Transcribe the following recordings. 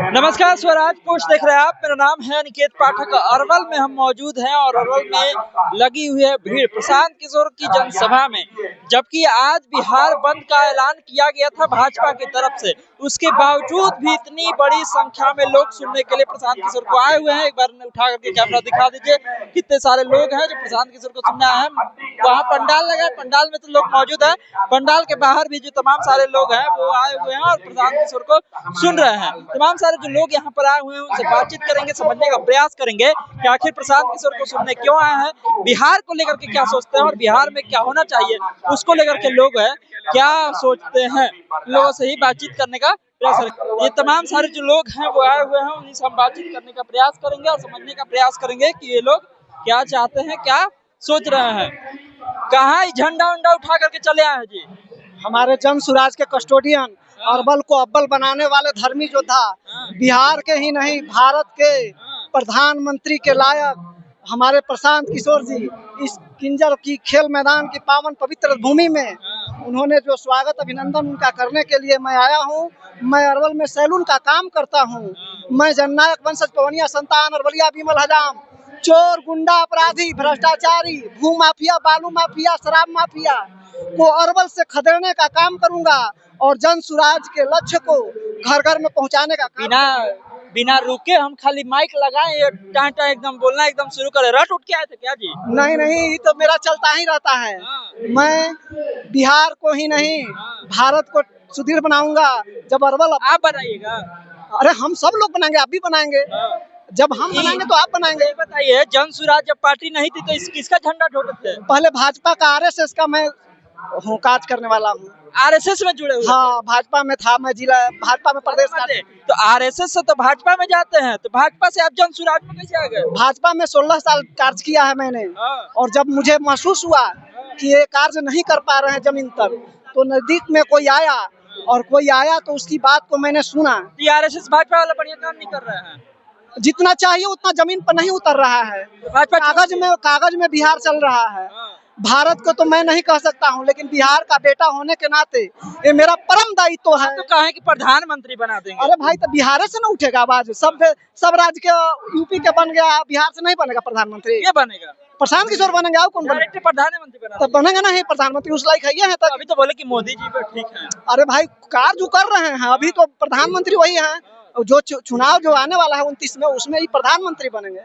नमस्कार, स्वराज पोस्ट देख रहे हैं आप। मेरा नाम है निकेत पाठक। अरवल में हम मौजूद हैं और अरवल में लगी हुई है भीड़ प्रशांत किशोर की जनसभा में। जबकि आज बिहार बंद का ऐलान किया गया था भाजपा की तरफ से, उसके बावजूद भी इतनी बड़ी संख्या में लोग सुनने के लिए प्रशांत किशोर को आए हुए हैं। एक बार उठा करके कैमरा दिखा दीजिए, कितने सारे लोग हैं जो प्रशांत किशोर को सुनने आए हैं। वहाँ पंडाल लगा है, पंडाल में तो लोग मौजूद है, पंडाल के बाहर भी जो तमाम सारे लोग हैं वो आए हुए हैं और प्रशांत किशोर को सुन रहे हैं। तमाम सारे जो लोग यहाँ पर आए हुए हैं उनसे बातचीत करेंगे, समझने का प्रयास करेंगे कि आखिर प्रशांत किशोर को सुनने क्यों आए हैं, बिहार को लेकर के क्या सोचते हैं और बिहार में क्या होना चाहिए उसको लेकर के लोग हैं क्या सोचते हैं। लोगों से ही बातचीत करने का प्रयास करेंगे। ये तमाम सारे जो लोग हैं वो आए हुए हैं, उन्हीं से हम बातचीत करने का प्रयास करेंगे और समझने का प्रयास करेंगे कि ये लोग क्या चाहते हैं, क्या सोच रहे हैं। कहाँ झंडा उंडा उठा करके चले आए हैं जी? हमारे जन सुराज के कस्टोडियन, अरवल को अव्वल बनाने वाले धर्मी योद्धा, बिहार के ही नहीं भारत के प्रधानमंत्री के लायक हमारे प्रशांत किशोर जी इस किंजर की खेल मैदान की पावन पवित्र भूमि में उन्होंने जो स्वागत अभिनंदन उनका करने के लिए मैं आया हूँ। मैं अरवल में सैलून का काम करता हूँ। मैं जननायक वंशज पवनिया संतान अरवलिया विमल हजाम, चोर गुंडा अपराधी भ्रष्टाचारी भू माफिया बालू माफिया शराब माफिया को अरवल से खदेड़ने का काम करूंगा और जन सुराज के लक्ष्य को घर घर में पहुंचाने का काम। बिना रुके हम खाली माइक लगाए, ये टाटा एकदम बोलना एकदम शुरू करे। रट उठ के आए थे क्या जी? नहीं, तो मेरा चलता ही रहता है। मैं बिहार को ही नहीं भारत को सुदृढ़ बनाऊंगा। जब अरवल आप बनाइएगा? अरे हम सब लोग बनाएंगे, आप भी बनाएंगे। जब हम बनाएंगे तो आप बनाएंगे। बताइए, जन सुराज जब पार्टी नहीं थी तो किसका झंडा ढोते थे? पहले भाजपा का आरएसएस का मैं काज करने वाला हूँ। आरएसएस में जुड़े हुए? हाँ, भाजपा में था। मैं जिला भाजपा में प्रदेश का। तो आरएसएस से तो भाजपा में जाते हैं, तो भाजपा से आप जन सुराज में कैसे आ गए? भाजपा में 16 साल कार्य किया है मैंने। और जब मुझे महसूस हुआ कि ये कार्य नहीं कर पा रहे हैं जमीन तक, तो नजदीक में कोई आया तो उसकी बात को मैंने सुना। आरएसएस भाजपा वाला बढ़िया काम नहीं कर रहे हैं, जितना चाहिए उतना जमीन पर नहीं उतर रहा है। कागज में बिहार चल रहा है। भारत को तो मैं नहीं कह सकता हूँ, लेकिन बिहार का बेटा होने के नाते ये मेरा परम दायित्व है। तो कहें कि प्रधानमंत्री बना देंगे? अरे भाई, तो बिहार से ना उठेगा आवाज? सब राज्य के यूपी के बन गया, बिहार से नहीं बनेगा प्रधानमंत्री। ये बनेगा प्रशांत किशोर बनेंगे। और कौन बनेगा? प्रधानमंत्री बना तब बनेगा नहीं प्रधानमंत्री, उस लायक है। तो अभी तो बोले कि मोदी जी पे ठीक है। अरे भाई, कार्य जो कर रहे हैं अभी तो प्रधानमंत्री वही है। जो चुनाव जो आने वाला है 29 में, उसमें ही प्रधानमंत्री बनेंगे।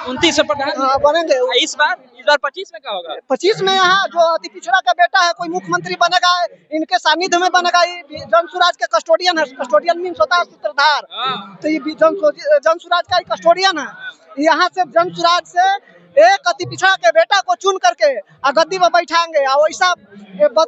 29 में प्रधानमंत्री बनेंगे। इस बार 25 में क्या होगा? 25 में यहाँ जो अति पिछड़ा का बेटा है कोई मुख्यमंत्री बनेगा, इनके सानिध्य में बनेगा। जन सुराज के कस्टोडियन है। कस्टोडियन मीन्स होता है सूत्रधार। तो ये जन सुराज का कस्टोडियन है। यहाँ से जन सुराज से एक अति पिछड़ा के बेटा को चुन करके गद्दी में बैठाएंगे और वैसा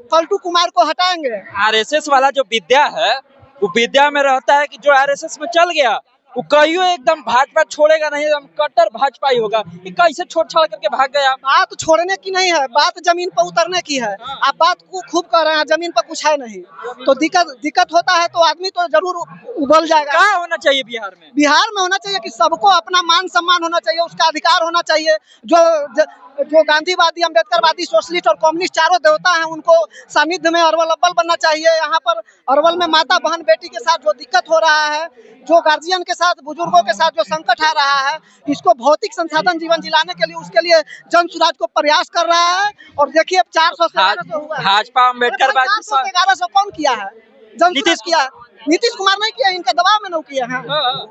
फल्टू कुमार को हटाएंगे। आरएसएस वाला जो विद्या है वो विद्या में रहता है कि जो आरएसएस में चल गया वो कहियो एकदम भाजपा छोड़ेगा नहीं, एकदम कट्टर भाजपा ही होगा। ये कैसे छोड़ छाड़ करके भाग गया? बात छोड़ने की नहीं है, बात जमीन पर उतरने की है। आप बात को खूब कर रहे हैं, जमीन पर कुछ है नहीं तो दिक्कत होता है तो आदमी तो जरूर उबल जाएगा। क्या होना चाहिए बिहार में? बिहार में होना चाहिए कि सबको अपना मान सम्मान होना चाहिए, उसका अधिकार होना चाहिए। जो गांधीवादी, अम्बेडकरवादी, सोशलिस्ट और कम्युनिस्ट चारों देवता हैं, उनको सानिध्य में अरवल अव्वल बनना चाहिए। यहाँ पर अरवल में माता बहन बेटी के साथ जो दिक्कत हो रहा है, जो गार्जियन के साथ, बुजुर्गों के साथ जो संकट आ रहा है, इसको भौतिक संसाधन जीवन जिलाने के लिए उसके लिए जन सुराज को प्रयास कर रहा है। और देखिए 400 से हुआ है। भाजपा अम्बेडकरवादी 1100 कौन किया है? नीतीश किया। नीतीश कुमार नहीं किया, इनके दबाव में नहीं किया है।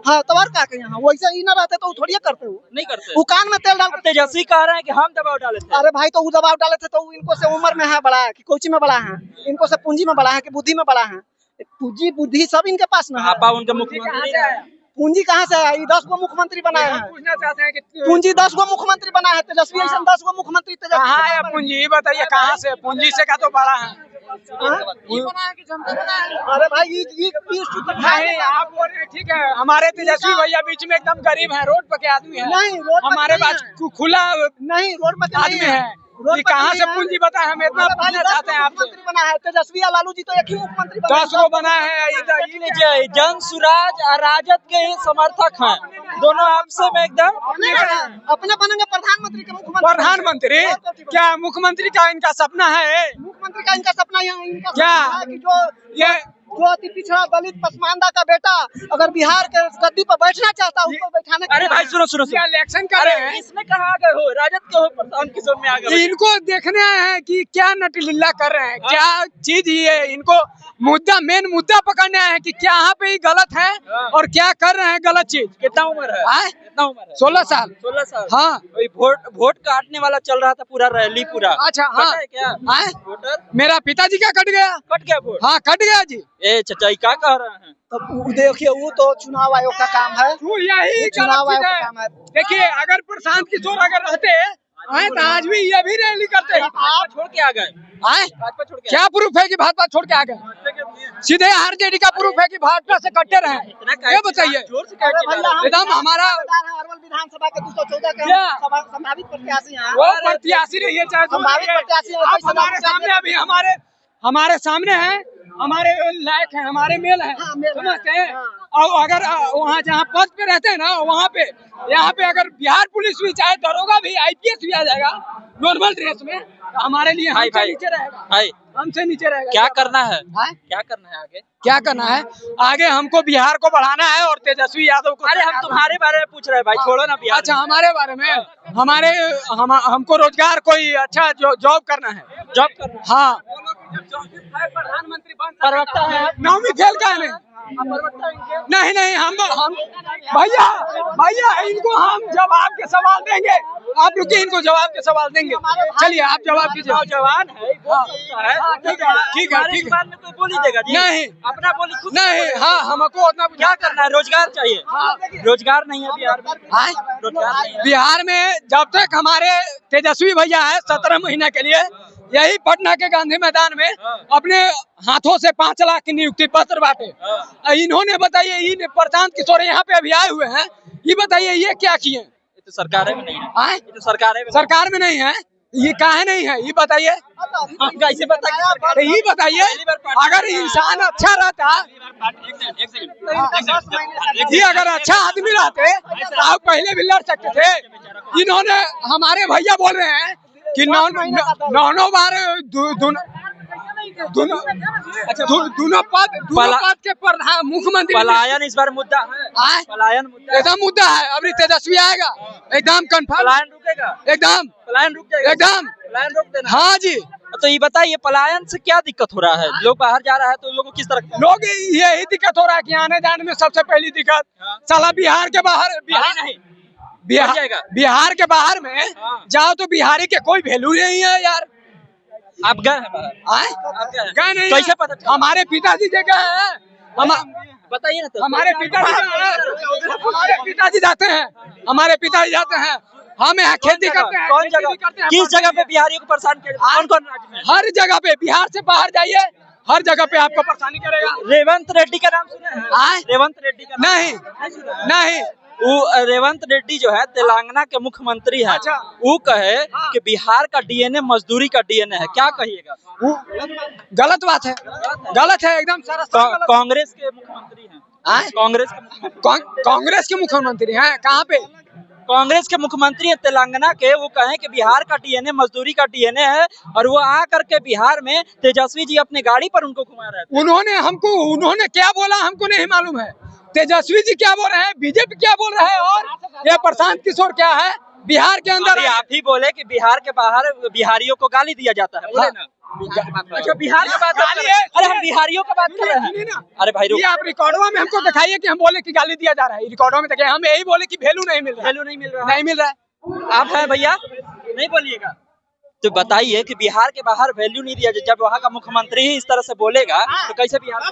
हाँ, तो और क्या करें? वैसे ही ना रहते तो थोड़ी करते हो। नहीं करते। वो कान में तेल डाल। तेजस्वी कह रहे हैं कि हम दबाव डाले थे। अरे भाई, तो वो दबाव डाले थे तो इनको से उम्र में है बड़ा है कि कोची में बड़ा है, इनको से पूंजी में बड़ा है कि बुद्धि में बड़ा है। पूंजी बुद्धि सब इनके पास ना है। उनके मुख्यमंत्री पूंजी कहाँ से आया? 10 गो मुख्यमंत्री बनाए हैं। पूछना चाहते हैं कि पूंजी 10 गो मुख्यमंत्री बनाए हैं। तेजस्वी ऐसा 10 गो मुख्यमंत्री कहाँ है पूंजी? बताइए कहाँ से? पूंजी से का तो बड़ा है। अरे भाई, नहीं, आप बोल रहे हैं ठीक है। हमारे तेजस्वी भैया बीच में एकदम गरीब है, रोड पर के आदमी है। नहीं, रोड पर हमारे पास खुला नहीं, रोड पर आदमी है। कहाँ से पूंजी बता है? हम इतना पूछना चाहते हैं आपसे। बना है तेजस्वी या लालू जी तो एक ही मुख्यमंत्री 10 गो बना है। जन सुराज और राजद के ही समर्थक हैं, दोनों आपसे में एकदम अपने बनेंगे प्रधानमंत्री के मुख्यमंत्री। प्रधानमंत्री क्या मुख्यमंत्री का इनका सपना है? मुख्यमंत्री का इनका सपना क्या? जो ये जो अति पिछड़ा दलित पसमानदा का बेटा अगर बिहार के गद्दी पर बैठना चाहता है उसको बैठाने। अरे भाई सुनो सुनो सुनो, इलेक्शन कर रहे हैं, इसमें कहाँ आ गए हो? राजद के हो, प्रशांत किशोर में आ गए। इनको देखने आए हैं कि क्या नटलीला कर रहे हैं, क्या चीज ये इनको मेन मुद्दा पकड़ने आए हैं कि क्या यहाँ पे ही गलत है और क्या कर रहे हैं गलत चीज। कितना उम्र है? कितना उम्र है? 16 साल। 16 साल। हाँ, वही वोट काटने वाला चल रहा था पूरा रैली पूरा। अच्छा कटा हाँ, है क्या वोटर? मेरा पिताजी का कट गया। कट गया वोट? हाँ कट गया जी। ए चचा क्या कह रहे हैं? तो देखिए वो तो चुनाव आयोग का काम है, यही चुनाव आयोग का काम है। देखिए अगर प्रशांत किशोर अगर रहते तो आज भी ये भी रैली करते। आप छोड़ के आ गए? भाजपा छोड़ के क्या प्रूफ है कि भाजपा छोड़ के आ गए? सीधे आरजेडी का प्रूफ है कि भाजपा से कट्टे रहे। ये बताइए एकदम हमारा अरवल विधानसभा के 214 के संभावित प्रत्याशी हैं। वो प्रत्याशी नहीं है, चाहे संभावित प्रत्याशी है। हमारे सामने अभी हमारे सामने है, हमारे लायक है, हमारे मेल है, समझते हैं। और अगर वहाँ जहाँ पद पे रहते हैं ना वहाँ पे यहाँ पे अगर बिहार पुलिस भी चाहे दरोगा भी आईपीएस भी आ जाएगा नॉर्मल ड्रेस में तो हमारे लिए हमसे नीचे रहेगा, हमसे नीचे रहेगा। क्या करना है? क्या करना है आगे? क्या करना है आगे? हमको बिहार को बढ़ाना है और तेजस्वी यादव को। अरे हम तुम्हारे बारे में पूछ रहे हैं भाई, छोड़ो ना बिहार। अच्छा हमारे बारे में हमको रोजगार कोई अच्छा जॉब करना है। जॉब करना? हाँ प्रधानमंत्री प्रवक्ता है? नौवीं फेल का नहीं नहीं हम भैया इनको हम जवाब के सवाल देंगे। आप रुकिए, इनको जवाब के सवाल देंगे। चलिए आप जवाब कीजिए। जवान है, ठीक है ठीक है। कोई बोली देगा जी? नहीं अपना बोली खुद नहीं। हाँ हमको उतना क्या करना है? रोजगार चाहिए। रोजगार नहीं है बिहार में। रोजगार नहीं है बिहार में। जब तक हमारे तेजस्वी भैया है 17 महीने के लिए यही पटना के गांधी मैदान में अपने हाथों से 5 लाख की नियुक्ति पत्र बांटे। इन्होंने बताइए, इन प्रशांत किशोर यहाँ पे अभी आए हुए हैं, ये बताइए ये क्या किए? ये तो सरकार में नहीं है। ये तो सरकार में नहीं है, ये काहे नहीं है ये बताइए। कैसे बताइए? ये बताइए अगर इंसान अच्छा रहता, ये अगर अच्छा आदमी रहते तो आप पहले भी लड़ सकते थे। इन्होंने हमारे भैया बोल रहे हैं कि नौ बार दोनों पद के प्रधान मुख्यमंत्री। पलायन इस बार मुद्दा है। पलायन मुद्दा एकदम मुद्दा है। अभी तेजस्वी आएगा एकदम कंफर्म। पलायन रुकेगा? एकदम पलायन रुक जाएगा एकदम। पलायन रोक देना? हाँ जी। तो ये बताइए पलायन से क्या दिक्कत हो रहा है? लोग बाहर जा रहा है तो लोगों को किस तरह? लोग यही दिक्कत हो रहा है कि आने जाने में सबसे पहली दिक्कत साला बिहार के बाहर बिहार के बाहर में जाओ तो बिहारी के कोई वैल्यू नहीं है यार। आप गए हैं बाहर? गए नहीं? कैसे पता चला? हमारे पिताजी जगह है। बताइए ना तो। हमारे पिताजी जाते हैं, हमारे पिताजी जाते हैं। हम यहाँ खेती करते हैं। कौन जगह? किस जगह पे बिहारियों को परेशान किया? कौन राज्य में? हर जगह पे। बिहार से बाहर जाइए हर जगह पे आपको परेशानी करेगा। रेवंत रेड्डी का नाम सुना है? रेवंत रेड्डी का नहीं। वो रेवंत रेड्डी जो है तेलंगाना के मुख्यमंत्री है। वो कहे कि बिहार का डीएनए मजदूरी का डीएनए है, क्या कहिएगा? गलत बात है, गलत है एकदम। कांग्रेस के मुख्यमंत्री हैं। कांग्रेस के मुख्यमंत्री हैं? कहाँ पे? कांग्रेस के मुख्यमंत्री हैं तेलंगाना के। वो कहें कि बिहार का डीएनए मजदूरी का डीएनए है और वो आ करके बिहार में तेजस्वी जी अपने गाड़ी पर उनको घुमा रहे थे। उन्होंने क्या बोला हमको नहीं मालूम है। तेजस्वी जी क्या बोल रहे हैं, बीजेपी क्या बोल रहा है और ये प्रशांत किशोर क्या है बिहार के अंदर? आप ही बोले कि बिहार के बाहर बिहारियों को गाली दिया जाता है, बोले ना? अच्छा बिहार की बात कर रहे हैं। अरे हम बिहारियों का बात कर रहे हैं। अरे भाई ये आप रिकॉर्डवा में हमको दिखाइए कि हम बोले कि गाली दिया जा रहा है। रिकॉर्डवा में देखिए हम यही बोले कि वैल्यू नहीं मिल रहा है। आप है भैया नहीं बोलिएगा तो बताइए कि बिहार के बाहर वैल्यू नहीं दिया। जब वहाँ का मुख्यमंत्री ही इस तरह से बोलेगा तो कैसे बिहार के?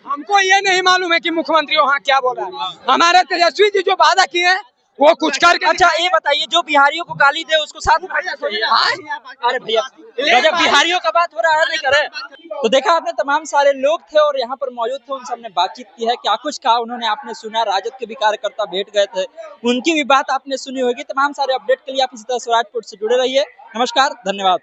हमको ये नहीं मालूम है कि मुख्यमंत्री वहाँ क्या बोल रहा है। हमारे तेजस्वी जी जो वादा किए हैं वो कुछ करके। अच्छा ये बताइए जो बिहारियों को गाली दे उसको साथ उठाना चाहिए? अरे भैया जब बिहारियों का बात हो रहा है नहीं करे तो देखा आपने तमाम सारे लोग थे और यहाँ पर मौजूद थे, उनसे हमने बातचीत की है। क्या कुछ कहा उन्होंने आपने सुना। राजद के भी कार्यकर्ता भेंट गए थे, उनकी भी बात आपने सुनी होगी। तमाम सारे अपडेट के लिए आप इसी तरह स्वराजपुर से जुड़े रहिए। नमस्कार, धन्यवाद।